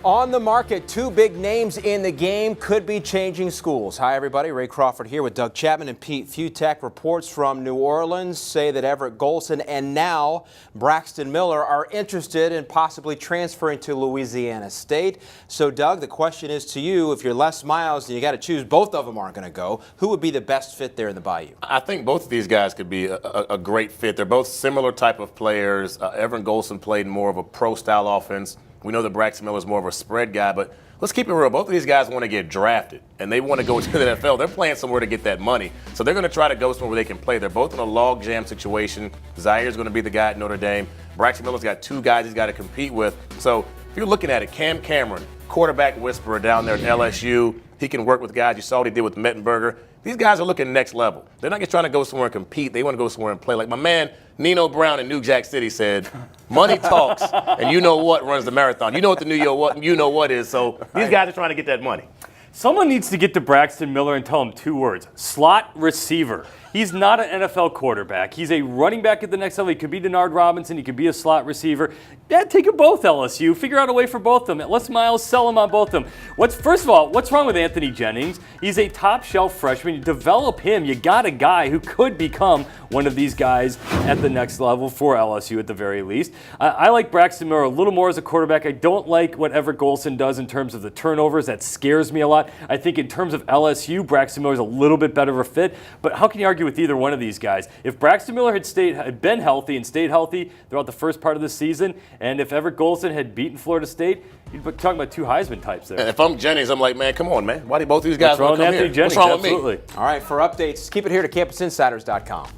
On the market, two big names in the game could be changing schools. Hi, everybody. Ray Crawford here with Doug Chapman and Pete Fiutak. Reports from New Orleans say that Everett Golson and now Braxton Miller are interested in possibly transferring to Louisiana State. So, Doug, the question is to you, if you're Les Miles and you got to choose, both of them aren't going to go, who would be the best fit there in the Bayou? I think both of these guys could be a great fit. They're both similar type of players. Everett Golson played more of a pro-style offense. We know that Braxton Miller is more of a spread guy, but let's keep it real. Both of these guys want to get drafted, and they want to go to the NFL. They're playing somewhere to get that money, so they're going to try to go somewhere where they can play. They're both in a log jam situation. Zaire's going to be the guy at Notre Dame. Braxton Miller's got two guys he's got to compete with. So if you're looking at it, Cam Cameron, quarterback whisperer down there at LSU, he can work with guys. You saw what he did with Mettenberger. These guys are looking next level. They're not just trying to go somewhere and compete. They want to go somewhere and play. Like my man Nino Brown in New Jack City said, money talks, and you know what runs the marathon. You know what the New York what you know what is. So these guys are trying to get that money. Someone needs to get to Braxton Miller and tell him two words: slot receiver. He's not an NFL quarterback. He's a running back at the next level. He could be Denard Robinson. He could be a slot receiver. Yeah, take them both, LSU. Figure out a way for both of them. Les Miles, sell them on both of them. First of all, what's wrong with Anthony Jennings? He's a top-shelf freshman. You develop him. You got a guy who could become one of these guys at the next level for LSU at the very least. I like Braxton Miller a little more as a quarterback. I don't like what Everett Golson does in terms of the turnovers. That scares me a lot. I think in terms of LSU, Braxton Miller is a little bit better of a fit. But how can you argue with either one of these guys? If Braxton Miller had been healthy and stayed healthy throughout the first part of the season, and if Everett Golson had beaten Florida State, you'd be talking about two Heisman types there. And if I'm Jennings, I'm like, man, come on, man. Why do both these guys want to come here? Jennings? What's wrong Absolutely. with me? All right, for updates, keep it here to CampusInsiders.com.